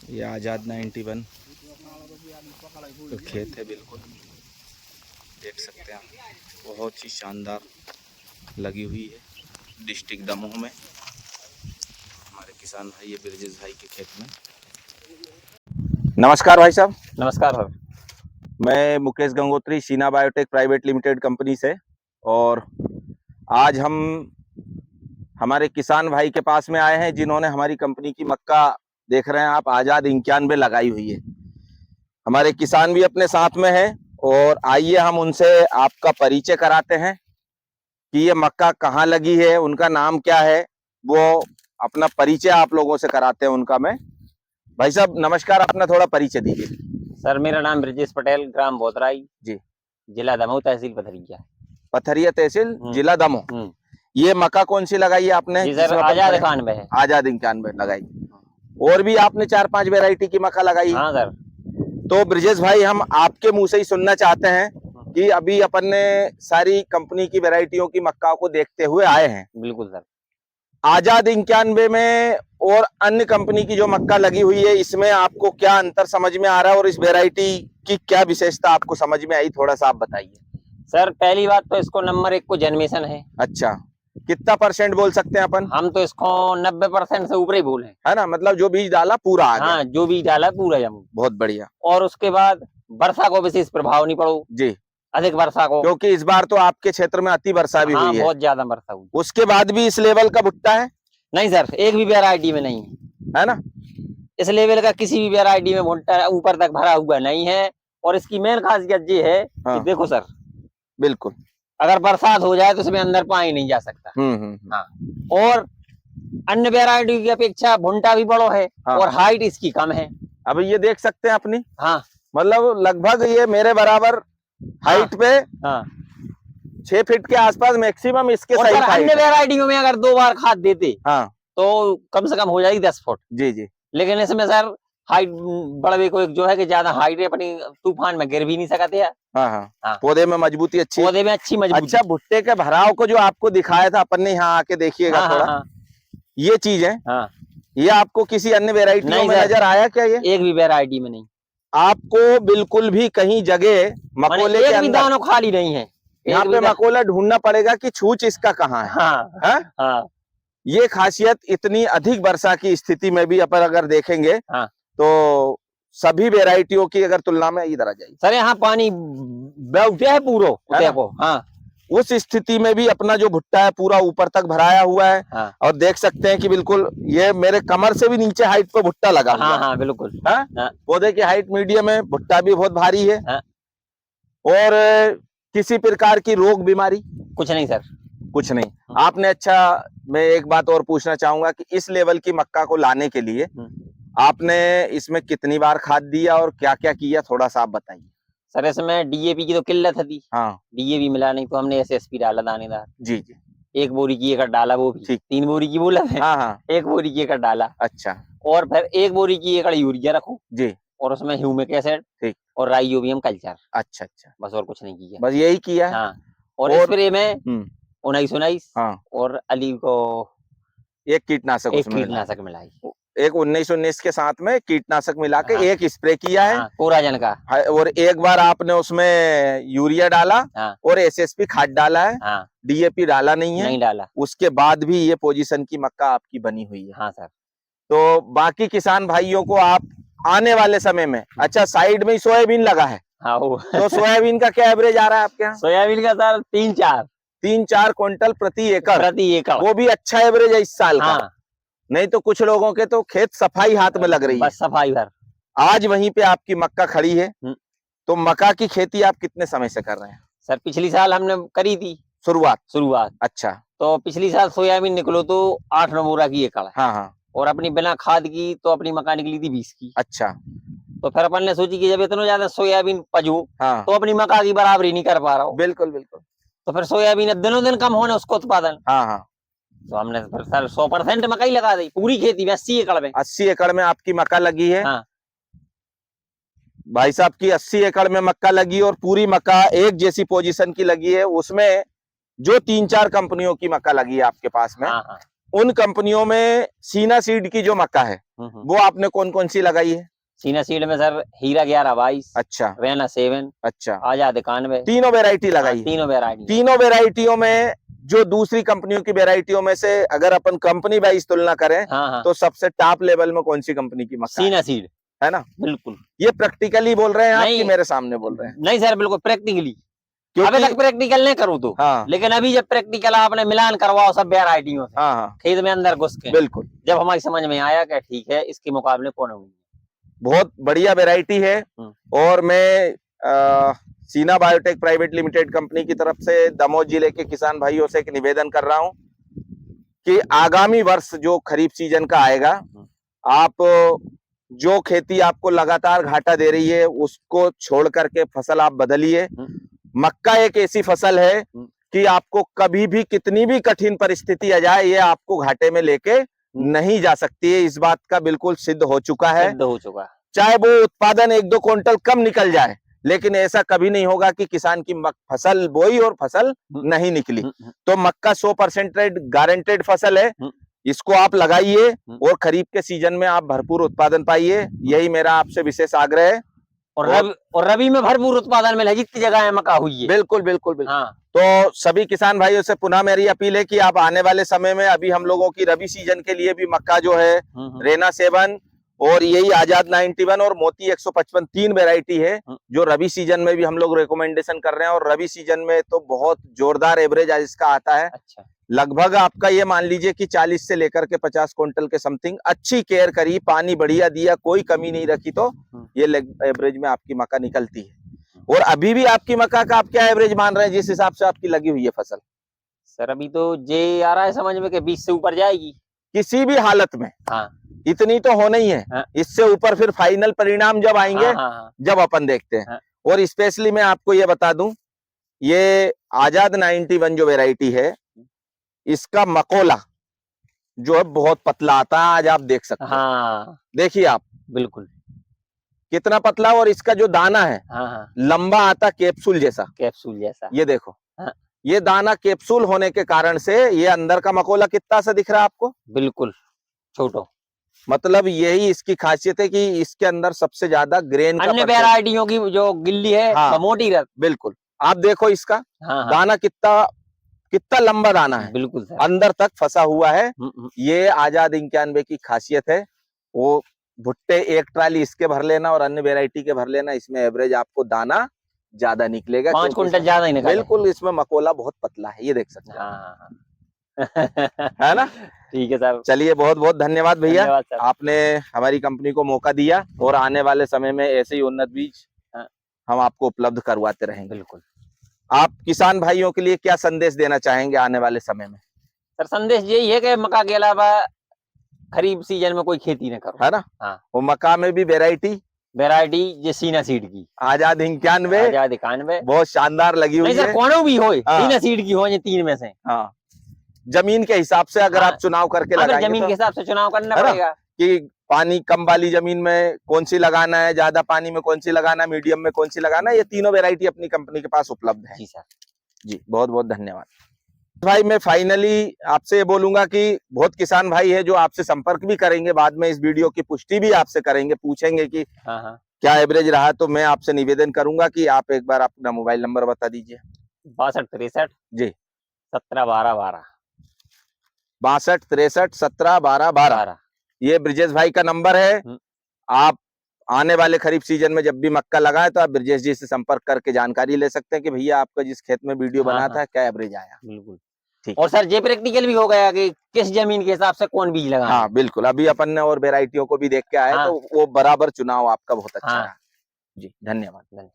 ये आज़ाद 91 तो खेत है, बिल्कुल देख सकते हैं आप। बहुत ही शानदार लगी हुई है डिस्ट्रिक्ट दमोह में। हमारे किसान भाई ये ब्रिजेश भाई के खेत में। नमस्कार भाई साहब। नमस्कार सर। मैं Mukesh Gangotri, Sheena biotech private limited company से, और आज हम हमारे किसान भाई के पास में आए हैं जिन्होंने हमारी कंपनी की मक्का देख रहे हैं आप, आज़ाद 91 लगाई हुई है। हमारे किसान भी अपने साथ में है, और आइए हम उनसे आपका परिचय कराते हैं कि ये मक्का कहाँ लगी है, उनका नाम क्या है, वो अपना परिचय आप लोगों से कराते हैं उनका। मैं भाई साहब नमस्कार, अपना थोड़ा परिचय दीजिए। सर मेरा नाम ब्रिजेश पटेल, ग्राम बोतराई जी, जिला दमोह, तहसील पथरिया। पथरिया तहसील, जिला दमोह। ये मक्का कौन सी लगाई है आपने? जी सर, आज़ाद 91 है। आज़ाद 91 लगाई। और भी आपने 4-5 वैरायटी की मक्का लगाई है? हाँ सर। तो ब्रिजेश भाई, हम आपके मुंह से ही सुनना चाहते हैं कि अभी अपन ने सारी कंपनी की वैरायटियों की मक्का को देखते हुए आए हैं। बिल्कुल सर। आज़ाद 91 में और अन्य कंपनी की जो मक्का लगी हुई है, इसमें आपको क्या अंतर समझ में आ रहा है, और इस वैरायटी की क्या विशेषता आपको समझ में आई, थोड़ा सा आप बताइए। सर पहली बात तो इसको नंबर 1 को जन्मेशन है। अच्छा, कितना परसेंट बोल सकते हैं अपन? हम तो इसको 90% से ऊपर ही बोले, है ना, मतलब जो बीज डाला पूरा आ गया। हाँ, जो भी डाला पूरा जम। बहुत बढ़िया। और उसके बाद वर्षा को विशेष प्रभाव नहीं पड़ो जी, अधिक वर्षा को, क्योंकि इस बार तो आपके क्षेत्र में अति वर्षा भी हाँ, हुई है। बहुत ज्यादा वर्षा हुई। उसके बाद भी इस लेवल का भुट्टा है? नहीं सर, एक भी वैरायटी में नहीं है ना। इस लेवल का किसी भी वैरायटी में भुट्टा ऊपर तक भरा हुआ नहीं है। और इसकी मेन खासियत ये है कि देखो सर, बिल्कुल, अगर बरसात हो जाए तो इसमें अंदर पानी नहीं जा सकता। हाँ, और अन्य वैरायटी की अपेक्षा भुट्टा भी बड़ो है, हाँ। और हाइट इसकी कम है। अब ये देख सकते हैं अपनी, हाँ, मतलब लगभग ये मेरे बराबर हाइट पे, हाँ, 6 फीट के आसपास मैक्सिमम इसके और सही सर अन्य हाइट है। वैरायटियों में अगर 2 बार खाद देते हाँ, तो कम से कम हो जाएगी 10 फुट। जी जी। लेकिन इसमें सर हाइट बड़े को एक जो है कि ज्यादा हाइट है, अपनी तूफान में गिर भी नहीं सकते है। हाँ हाँ, हाँ। पौधे में मजबूती अच्छी, पौधे में अच्छी मजबूती। अच्छा, भुट्टे के भराव को जो आपको दिखाया था अपन ने, यहाँ आके देखिएगा। हाँ, थोड़ा हाँ, ये चीज है। हाँ। ये आपको किसी अन्य वैरायटियों में नजर आया क्या? ये एक भी वैरायटी में नहीं, आपको बिल्कुल भी कहीं जगह मकोले के एक भी अंदर, दानों खाली नहीं है। यहाँ पे मकोला ढूंढना पड़ेगा कि छूच इसका कहाँ है। हाँ, है? हाँ, ये खासियत इतनी अधिक वर्षा की स्थिति में भी अपन अगर देखेंगे, हाँ, तो सभी वैरायटियों की अगर तुलना में इधर आ जाइए सर यहाँ पानी बैठे है पूरो को। हाँ, उस स्थिति में भी अपना जो भुट्टा है पूरा ऊपर तक भराया हुआ है। हाँ, और देख सकते हैं कि बिल्कुल ये मेरे कमर से भी नीचे हाइट पे भुट्टा लगा हुआ है। हाँ, बिल्कुल। हाँ? पौधे की हाइट मीडियम है, भुट्टा भी बहुत भारी है। हाँ। और किसी प्रकार की रोग बीमारी कुछ नहीं सर, कुछ नहीं। आपने, अच्छा, मैं एक बात और पूछना चाहूंगा कि इस लेवल की मक्का को लाने के लिए आपने इसमें कितनी बार खाद दिया और क्या क्या किया, थोड़ा सा आप बताइए। सर इसमें डीएपी की तो किल्लत थी। हाँ, डीएपी मिला नहीं तो हमने एसएसपी डाला दानेदार। जी जी। 1 बोरी की एकड़ डाला, वो भी 3 बोरी की बोला है। हाँ हाँ, 1 बोरी की एकड़ डाला। अच्छा। और फिर 1 बोरी की एकड़ यूरिया रखो जी, और उसमें ह्यूमिक एसिड ठीक, और राइजोबियम कल्चर। अच्छा अच्छा, बस और कुछ नहीं किया, बस यही किया है। हाँ। और स्प्रे में 1919 हाँ, और अली को एक कीटनाशक एक उसमें कीटनाशक मिलाई। एक 1919 के साथ में कीटनाशक मिला के एक स्प्रे किया है। कोराजन का। और एक बार आपने उसमें यूरिया डाला और एसएसपी खाद डाला है। डीएपी डाला नहीं है, नहीं डाला। उसके बाद भी ये पोजीशन की मक्का आपकी बनी हुई है। हाँ सर। तो बाकी किसान भाइयों को आप आने वाले समय में, अच्छा, साइड में सोयाबीन लगा है, हाँ, वो तो सोयाबीन का क्या एवरेज आ रहा है आपके यहाँ? सोयाबीन का सर 3-4 क्विंटल प्रति एकड़, वो भी अच्छा एवरेज है इस साल का। नहीं तो कुछ लोगों के तो खेत सफाई हाथ में लग रही है, बस सफाई भर। आज वहीं पे आपकी मक्का खड़ी है। तो मक्का की खेती आप कितने समय से कर रहे हैं? सर पिछली साल हमने करी थी शुरुआत। अच्छा, तो पिछली साल सोयाबीन निकलो तो 8-9 बोरा की एकड़ है। हाँ हाँ। और अपनी बिना खाद की तो अपनी मक्का निकली थी 20 की। अच्छा, तो फिर अपन ने सोची कि जब इतना ज्यादा सोयाबीन पजू, तो अपनी मक्का की बराबरी नहीं कर पा रहा हूँ। बिल्कुल बिल्कुल। तो फिर सोयाबीन अब दिनों दिन कम होने उसको उत्पादन। हाँ हाँ। तो हमने फिर सर 100% मकई लगा दी पूरी खेती में, 80 एकड़ में। 80 एकड़ में आपकी मक्का लगी है। हाँ। भाई साहब की 80 एकड़ में मक्का लगी और पूरी मक्का एक जैसी पोजीशन की लगी है। उसमें जो 3-4 कंपनियों की मक्का लगी है आपके पास में, उन कंपनियों में सीना सीड की जो मक्का है वो आपने कौन कौन सी लगाई है? सीना सीड में सर हीरा 1122, अच्छा, रैना 7, अच्छा, आजाद 91, तीनों वेराइटी लगाई है। तीनों वेराइटी। तीनों वेराइटियों में जो दूसरी कंपनियों की वेराइटियों में से अगर अपन कंपनी वाइज तुलना करें तो सबसे टॉप लेवल में कौन सी कंपनी की मक्का सीना सीड है ना? बिल्कुल। ये प्रैक्टिकली बोल रहे हैं आप कि मेरे सामने बोल रहे हैं? नहीं सर, बिल्कुल प्रैक्टिकली। क्योंकि अभी तक प्रैक्टिकल नहीं करूँ तो हाँ, लेकिन अभी जब प्रैक्टिकल आपने मिलान करवाओ सब वेराइटियों से, हाँ, खेत में अंदर घुस के, बिल्कुल, जब हमारी समझ में आया कि ठीक है इसके मुकाबले कौन होगी। बहुत बढ़िया वेराइटी है। और मैं सीना बायोटेक प्राइवेट लिमिटेड कंपनी की तरफ से दमोह जिले के किसान भाइयों से एक निवेदन कर रहा हूं कि आगामी वर्ष जो खरीफ सीजन का आएगा, आप जो खेती आपको लगातार घाटा दे रही है उसको छोड़ करके फसल आप बदलिए। मक्का एक ऐसी फसल है कि आपको कभी भी कितनी भी कठिन परिस्थिति आ जाए ये आपको घाटे में लेके नहीं जा सकती है। इस बात का बिल्कुल सिद्ध हो चुका है। चाहे वो उत्पादन 1-2 क्विंटल कम निकल जाए, लेकिन ऐसा कभी नहीं होगा कि किसान की फसल बोई और फसल नहीं निकली। तो मक्का 100% गारंटेड फसल है, इसको आप लगाइए और खरीफ के सीजन में आप भरपूर उत्पादन पाइए, यही मेरा आपसे विशेष आग्रह है। और रबी में भरपूर उत्पादन मिले जितनी जगह मक्का हुई है। बिल्कुल बिल्कुल बिल्कुल। हाँ। तो सभी किसान भाइयों से पुनः मेरी अपील है कि आप आने वाले समय में अभी हम लोगों की रबी सीजन के लिए भी मक्का जो है रेना 7 और यही आजाद 91 और मोती 155 3 वेराइटी है जो रबी सीजन में भी हम लोग रिकमेंडेशन कर रहे हैं। और रबी सीजन में तो बहुत जोरदार एवरेज इसका आता है। अच्छा। लगभग आपका ये मान लीजिए कि 40 से लेकर के 50 क्विंटल के समथिंग। अच्छी केयर करी, पानी बढ़िया दिया, कोई कमी नहीं रखी तो ये एवरेज में आपकी मक्का निकलती है। और अभी भी आपकी मक्का का आप क्या एवरेज मान रहे हैं जिस हिसाब से आपकी लगी हुई है फसल? सर अभी तो जे आ रहा है समझ में कि 20 से ऊपर जाएगी किसी भी हालत में। हाँ। इतनी तो होना ही है। हाँ। इससे ऊपर फिर फाइनल परिणाम जब आएंगे, हाँ। जब अपन देखते हैं। हाँ। और स्पेशली मैं आपको ये बता दूं, ये आजाद 91 जो वेराइटी है इसका मकोला जो है बहुत पतला आता है। आज आप देख सकते हैं। हाँ। देखिए आप बिल्कुल कितना पतला, और इसका जो दाना है हाँ। लंबा आता कैप्सूल जैसा। ये देखो हाँ। ये दाना कैप्सूल होने के कारण से ये अंदर का मकोला कितना सा दिख रहा है आपको? बिल्कुल छोटो। मतलब यही इसकी खासियत है कि इसके अंदर सबसे ज्यादा ग्रेन का, अन्य वैरायटियों की जो गिल्ली है हाँ, मोटी रहती। बिल्कुल आप देखो इसका हाँ, दाना कितना लंबा दाना है, बिल्कुल अंदर तक फंसा हुआ है। ये आजाद 91 की खासियत है। वो भुट्टे एक ट्राली इसके भर लेना और अन्य वैरायटी के भर लेना, इसमें एवरेज आपको दाना ज्यादा निकलेगा, 5 क्विंटल ज्यादा ही निकलेगा। बिल्कुल इसमें मकोला बहुत पतला है, ये देख सकते हैं हाँ। है ना? ठीक है सर, चलिए बहुत बहुत धन्यवाद भैया, आपने हमारी कंपनी को मौका दिया और आने वाले समय में ऐसे ही उन्नत बीज हम आपको उपलब्ध करवाते रहेंगे। बिल्कुल। आप किसान भाइयों के लिए क्या संदेश देना चाहेंगे आने वाले समय में? सर संदेश यही है कि मक्का के अलावा खरीफ सीजन में कोई खेती न करो, है ना? हाँ। वो मक्का में भी वेराइटी ये सीना सीड की आजाद 91 बहुत शानदार लगी हुई है। कौन भी हो सीना सीड की हो, ये 3 में से हाँ। जमीन के हिसाब से अगर आप चुनाव करके लगाएंगे, जमीन के हिसाब से चुनाव करना पड़ेगा कि पानी कम वाली जमीन में कौन सी लगाना है, ज्यादा पानी में कौन सी लगाना है, मीडियम में कौन सी लगाना है। ये तीनों वैरायटी अपनी कंपनी के पास उपलब्ध है। जी सर जी, बहुत बहुत धन्यवाद भाई। मैं फाइनली आपसे बोलूंगा कि बहुत किसान भाई है जो आपसे संपर्क भी करेंगे, बाद में इस वीडियो की पुष्टि भी आपसे करेंगे, पूछेंगे कि क्या एवरेज रहा। तो मैं आपसे निवेदन करूंगा कि आप एक बार अपना मोबाइल नंबर बता दीजिए। 62 63 जी 17 12 12 62 63 17 12 12 ये ब्रिजेश भाई का नंबर है। आप आने वाले खरीफ सीजन में जब भी मक्का लगाए तो आप ब्रिजेश जी से संपर्क करके जानकारी ले सकते हैं कि भैया आपका जिस खेत में वीडियो बना था क्या एवरेज आया। बिल्कुल ठीक। और सर ये प्रैक्टिकल भी हो गया कि किस जमीन के हिसाब से कौन बीज लगा। हाँ बिल्कुल, अभी अपन ने और वेराइटियों को भी देख के आए तो वो बराबर चुनाव आपका बहुत अच्छा रहा। जी धन्यवाद।